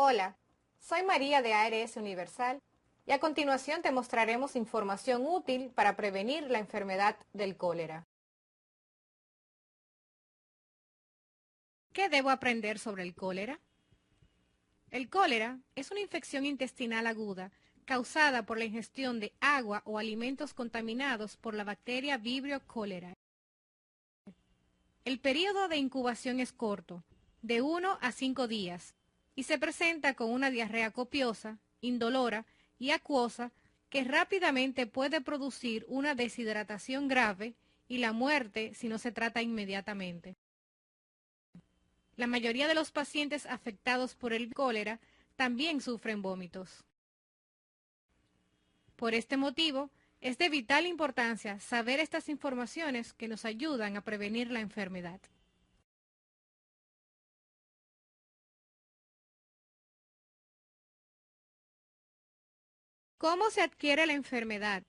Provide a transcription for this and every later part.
Hola, soy María de ARS Universal y a continuación te mostraremos información útil para prevenir la enfermedad del cólera. ¿Qué debo aprender sobre el cólera? El cólera es una infección intestinal aguda causada por la ingestión de agua o alimentos contaminados por la bacteria Vibrio cholerae. El periodo de incubación es corto, de 1 a 5 días, y se presenta con una diarrea copiosa, indolora y acuosa que rápidamente puede producir una deshidratación grave y la muerte si no se trata inmediatamente. La mayoría de los pacientes afectados por el cólera también sufren vómitos. Por este motivo, es de vital importancia saber estas informaciones que nos ayudan a prevenir la enfermedad. ¿Cómo se adquiere la enfermedad?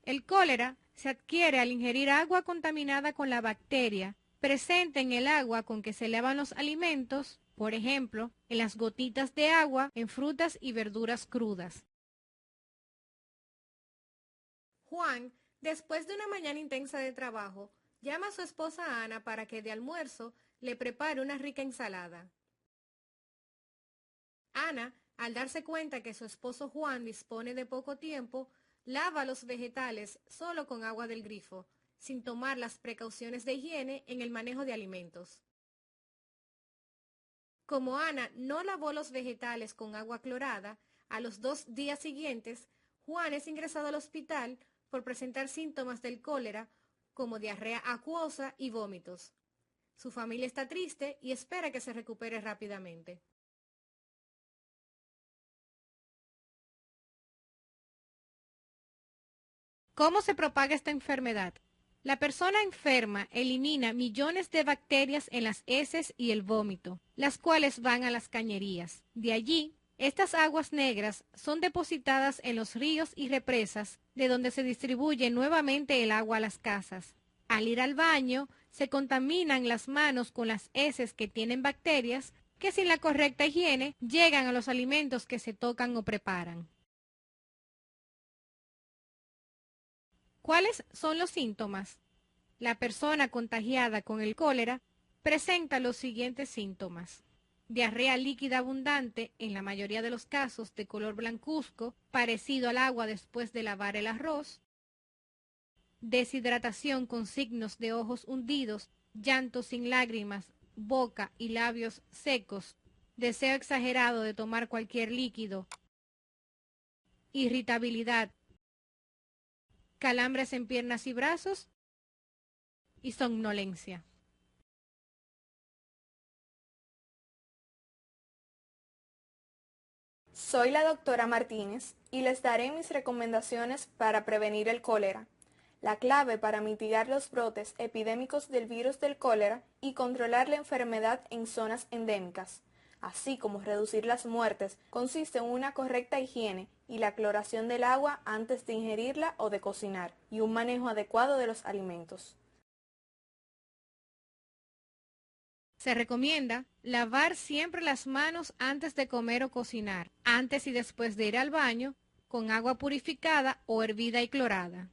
El cólera se adquiere al ingerir agua contaminada con la bacteria presente en el agua con que se lavan los alimentos, por ejemplo, en las gotitas de agua en frutas y verduras crudas. Juan, después de una mañana intensa de trabajo, llama a su esposa Ana para que de almuerzo le prepare una rica ensalada. Ana, al darse cuenta que su esposo Juan dispone de poco tiempo, lava los vegetales solo con agua del grifo, sin tomar las precauciones de higiene en el manejo de alimentos. Como Ana no lavó los vegetales con agua clorada, a los 2 días siguientes, Juan es ingresado al hospital por presentar síntomas del cólera como diarrea acuosa y vómitos. Su familia está triste y espera que se recupere rápidamente. ¿Cómo se propaga esta enfermedad? La persona enferma elimina millones de bacterias en las heces y el vómito, las cuales van a las cañerías. De allí, estas aguas negras son depositadas en los ríos y represas, de donde se distribuye nuevamente el agua a las casas. Al ir al baño, se contaminan las manos con las heces que tienen bacterias, que sin la correcta higiene llegan a los alimentos que se tocan o preparan. ¿Cuáles son los síntomas? La persona contagiada con el cólera presenta los siguientes síntomas: diarrea líquida abundante, en la mayoría de los casos de color blancuzco, parecido al agua después de lavar el arroz; deshidratación con signos de ojos hundidos, llanto sin lágrimas, boca y labios secos, deseo exagerado de tomar cualquier líquido, irritabilidad, calambres en piernas y brazos y somnolencia. Soy la doctora Martínez y les daré mis recomendaciones para prevenir el cólera. La clave para mitigar los brotes epidémicos del virus del cólera y controlar la enfermedad en zonas endémicas, así como reducir las muertes, consiste en una correcta higiene y la cloración del agua antes de ingerirla o de cocinar, y un manejo adecuado de los alimentos. Se recomienda lavar siempre las manos antes de comer o cocinar, antes y después de ir al baño, con agua purificada o hervida y clorada.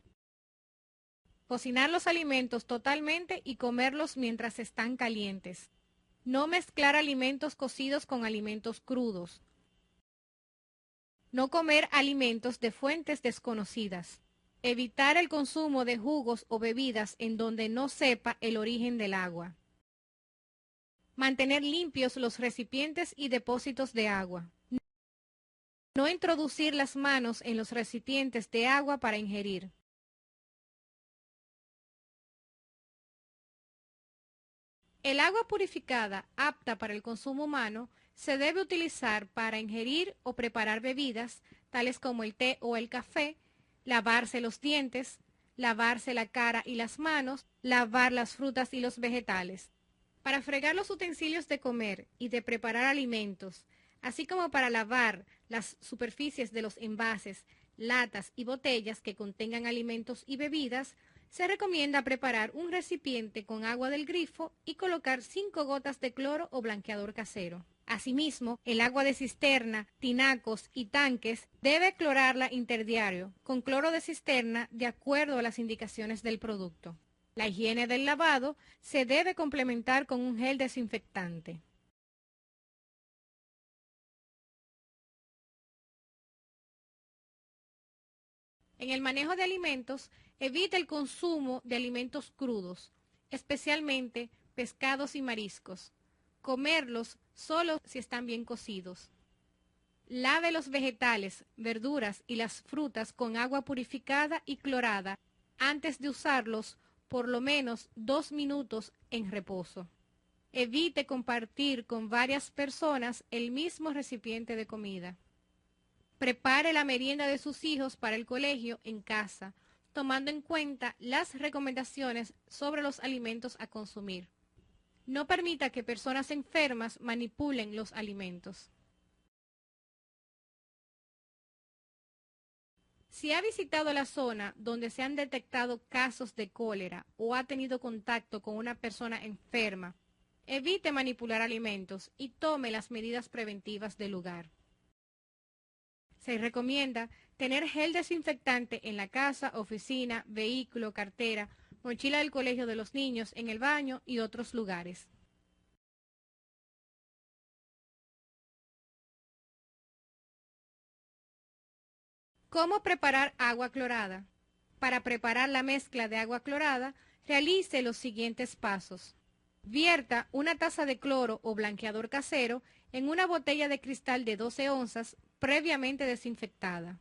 Cocinar los alimentos totalmente y comerlos mientras están calientes. No mezclar alimentos cocidos con alimentos crudos. No comer alimentos de fuentes desconocidas. Evitar el consumo de jugos o bebidas en donde no sepa el origen del agua. Mantener limpios los recipientes y depósitos de agua. No introducir las manos en los recipientes de agua para ingerir. El agua purificada apta para el consumo humano se debe utilizar para ingerir o preparar bebidas, tales como el té o el café, lavarse los dientes, lavarse la cara y las manos, lavar las frutas y los vegetales. Para fregar los utensilios de comer y de preparar alimentos, así como para lavar las superficies de los envases, latas y botellas que contengan alimentos y bebidas, se recomienda preparar un recipiente con agua del grifo y colocar 5 gotas de cloro o blanqueador casero. Asimismo, el agua de cisterna, tinacos y tanques debe clorarla interdiario con cloro de cisterna de acuerdo a las indicaciones del producto. La higiene del lavado se debe complementar con un gel desinfectante. En el manejo de alimentos, evita el consumo de alimentos crudos, especialmente pescados y mariscos. Comerlos solo si están bien cocidos. Lave los vegetales, verduras y las frutas con agua purificada y clorada antes de usarlos por lo menos 2 minutos en reposo. Evite compartir con varias personas el mismo recipiente de comida. Prepare la merienda de sus hijos para el colegio en casa, tomando en cuenta las recomendaciones sobre los alimentos a consumir. No permita que personas enfermas manipulen los alimentos. Si ha visitado la zona donde se han detectado casos de cólera o ha tenido contacto con una persona enferma, evite manipular alimentos y tome las medidas preventivas del lugar. Se recomienda tener gel desinfectante en la casa, oficina, vehículo, cartera, mochila del colegio de los niños, en el baño y otros lugares. ¿Cómo preparar agua clorada? Para preparar la mezcla de agua clorada, realice los siguientes pasos. Vierta una taza de cloro o blanqueador casero en una botella de cristal de 12 onzas previamente desinfectada.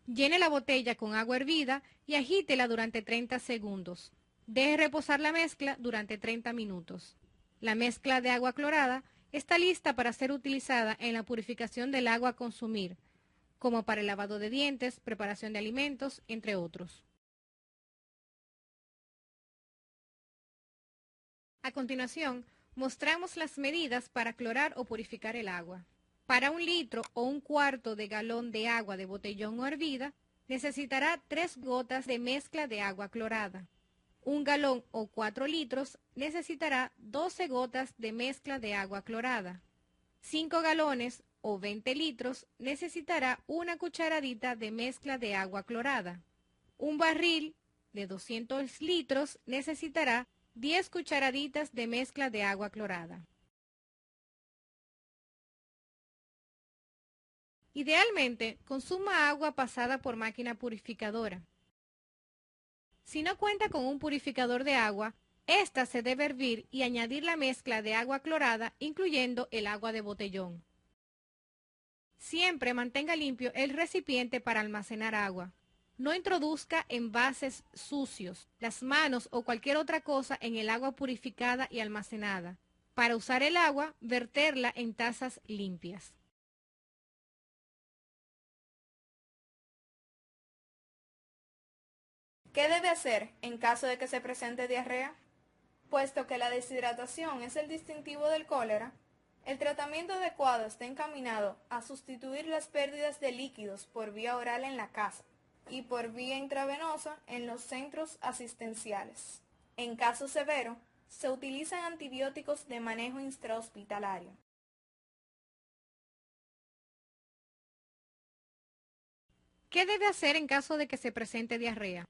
Llene la botella con agua hervida y agítela durante 30 segundos. Deje reposar la mezcla durante 30 minutos. La mezcla de agua clorada está lista para ser utilizada en la purificación del agua a consumir, como para el lavado de dientes, preparación de alimentos, entre otros. A continuación, mostramos las medidas para clorar o purificar el agua. Para 1 litro o 1/4 de galón de agua de botellón o hervida, necesitará 3 gotas de mezcla de agua clorada. 1 galón o 4 litros necesitará 12 gotas de mezcla de agua clorada. 5 galones o 20 litros necesitará 1 cucharadita de mezcla de agua clorada. 1 barril de 200 litros necesitará 10 cucharaditas de mezcla de agua clorada. Idealmente, consuma agua pasada por máquina purificadora. Si no cuenta con un purificador de agua, ésta se debe hervir y añadir la mezcla de agua clorada, incluyendo el agua de botellón. Siempre mantenga limpio el recipiente para almacenar agua. No introduzca envases sucios, las manos o cualquier otra cosa en el agua purificada y almacenada. Para usar el agua, verterla en tazas limpias. ¿Qué debe hacer en caso de que se presente diarrea? Puesto que la deshidratación es el distintivo del cólera, el tratamiento adecuado está encaminado a sustituir las pérdidas de líquidos por vía oral en la casa y por vía intravenosa en los centros asistenciales. En caso severo, se utilizan antibióticos de manejo intrahospitalario. ¿Qué debe hacer en caso de que se presente diarrea?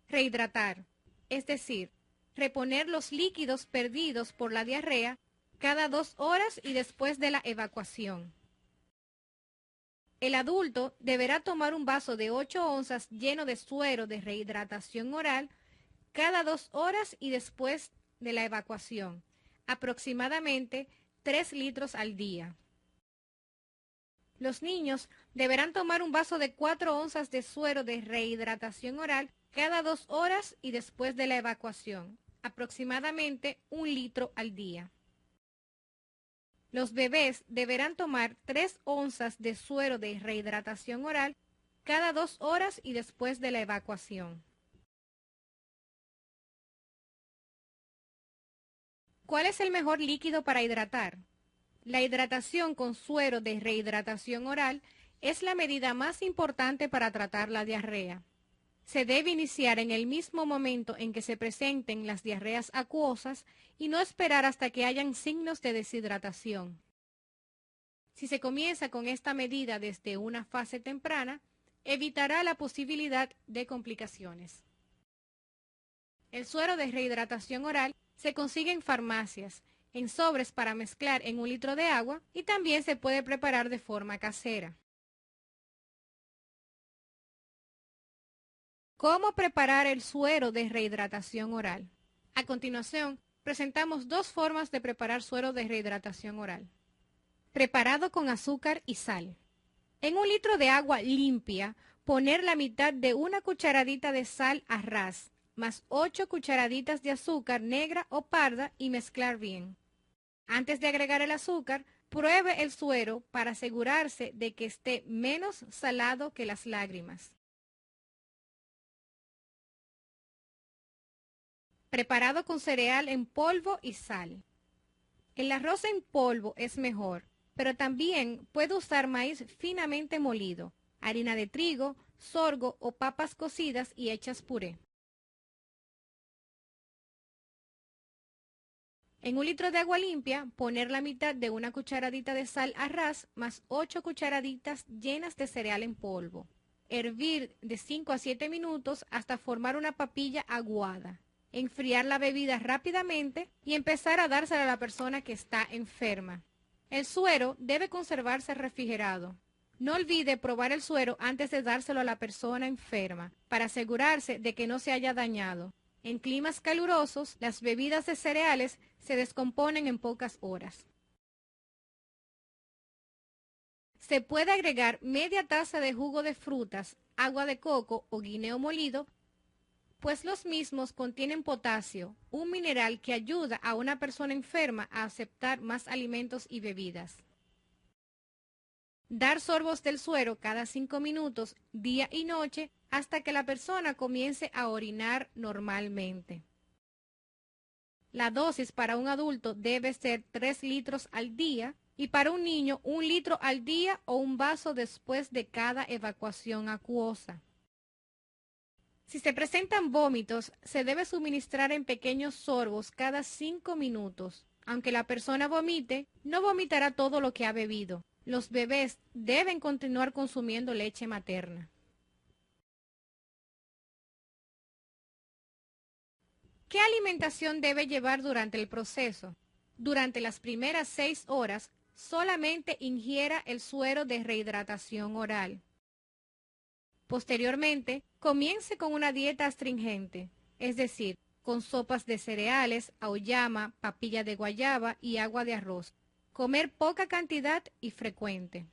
Rehidratar, es decir, reponer los líquidos perdidos por la diarrea cada 2 horas y después de la evacuación. El adulto deberá tomar un vaso de 8 onzas lleno de suero de rehidratación oral cada 2 horas y después de la evacuación, aproximadamente 3 litros al día. Los niños deberán tomar un vaso de 4 onzas de suero de rehidratación oral cada 2 horas y después de la evacuación, aproximadamente 1 litro al día. Los bebés deberán tomar 3 onzas de suero de rehidratación oral cada 2 horas y después de la evacuación. ¿Cuál es el mejor líquido para hidratar? La hidratación con suero de rehidratación oral es la medida más importante para tratar la diarrea. Se debe iniciar en el mismo momento en que se presenten las diarreas acuosas y no esperar hasta que hayan signos de deshidratación. Si se comienza con esta medida desde una fase temprana, evitará la posibilidad de complicaciones. El suero de rehidratación oral se consigue en farmacias, en sobres para mezclar en 1 litro de agua y también se puede preparar de forma casera. ¿Cómo preparar el suero de rehidratación oral? A continuación, presentamos 2 formas de preparar suero de rehidratación oral. Preparado con azúcar y sal. En 1 litro de agua limpia, poner la mitad de una cucharadita de sal a ras, más 8 cucharaditas de azúcar negra o parda y mezclar bien. Antes de agregar el azúcar, pruebe el suero para asegurarse de que esté menos salado que las lágrimas. Preparado con cereal en polvo y sal. El arroz en polvo es mejor, pero también puede usar maíz finamente molido, harina de trigo, sorgo o papas cocidas y hechas puré. En 1 litro de agua limpia, poner la mitad de una cucharadita de sal a ras más 8 cucharaditas llenas de cereal en polvo. Hervir de 5 a 7 minutos hasta formar una papilla aguada. Enfriar la bebida rápidamente y empezar a dársela a la persona que está enferma. El suero debe conservarse refrigerado. No olvide probar el suero antes de dárselo a la persona enferma para asegurarse de que no se haya dañado. En climas calurosos, las bebidas de cereales se descomponen en pocas horas. Se puede agregar media taza de jugo de frutas, agua de coco o guineo molido, pues los mismos contienen potasio, un mineral que ayuda a una persona enferma a aceptar más alimentos y bebidas. Dar sorbos del suero cada 5 minutos, día y noche, hasta que la persona comience a orinar normalmente. La dosis para un adulto debe ser 3 litros al día y para un niño 1 litro al día o un vaso después de cada evacuación acuosa. Si se presentan vómitos, se debe suministrar en pequeños sorbos cada 5 minutos. Aunque la persona vomite, no vomitará todo lo que ha bebido. Los bebés deben continuar consumiendo leche materna. ¿Qué alimentación debe llevar durante el proceso? Durante las primeras 6 horas, solamente ingiera el suero de rehidratación oral. Posteriormente, comience con una dieta astringente, es decir, con sopas de cereales, auyama, papilla de guayaba y agua de arroz. Comer poca cantidad y frecuente.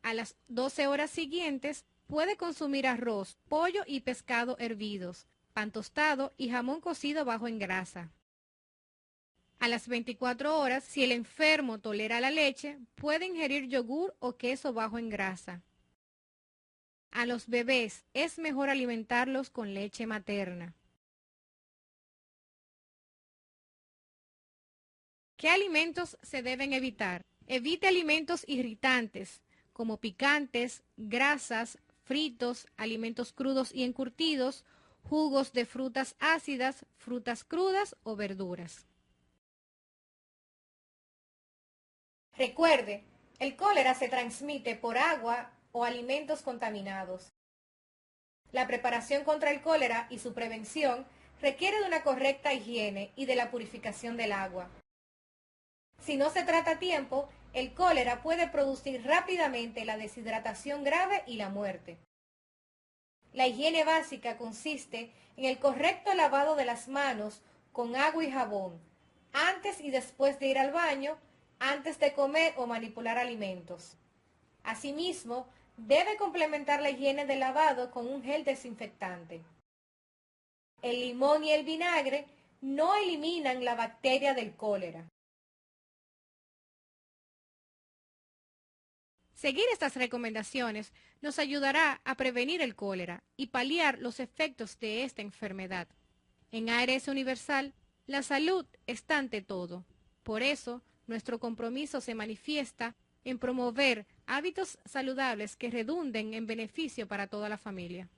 A las 12 horas siguientes, puede consumir arroz, pollo y pescado hervidos, pan tostado y jamón cocido bajo en grasa. A las 24 horas, si el enfermo tolera la leche, puede ingerir yogur o queso bajo en grasa. A los bebés es mejor alimentarlos con leche materna. ¿Qué alimentos se deben evitar? Evite alimentos irritantes, como picantes, grasas, fritos, alimentos crudos y encurtidos, jugos de frutas ácidas, frutas crudas o verduras. Recuerde, el cólera se transmite por agua o alimentos contaminados. La preparación contra el cólera y su prevención requiere de una correcta higiene y de la purificación del agua. Si no se trata a tiempo, el cólera puede producir rápidamente la deshidratación grave y la muerte. La higiene básica consiste en el correcto lavado de las manos con agua y jabón, antes y después de ir al baño, antes de comer o manipular alimentos. Asimismo, debe complementar la higiene del lavado con un gel desinfectante. El limón y el vinagre no eliminan la bacteria del cólera. Seguir estas recomendaciones nos ayudará a prevenir el cólera y paliar los efectos de esta enfermedad. En ARS Universal, la salud está ante todo. Por eso, nuestro compromiso se manifiesta en promover hábitos saludables que redunden en beneficio para toda la familia.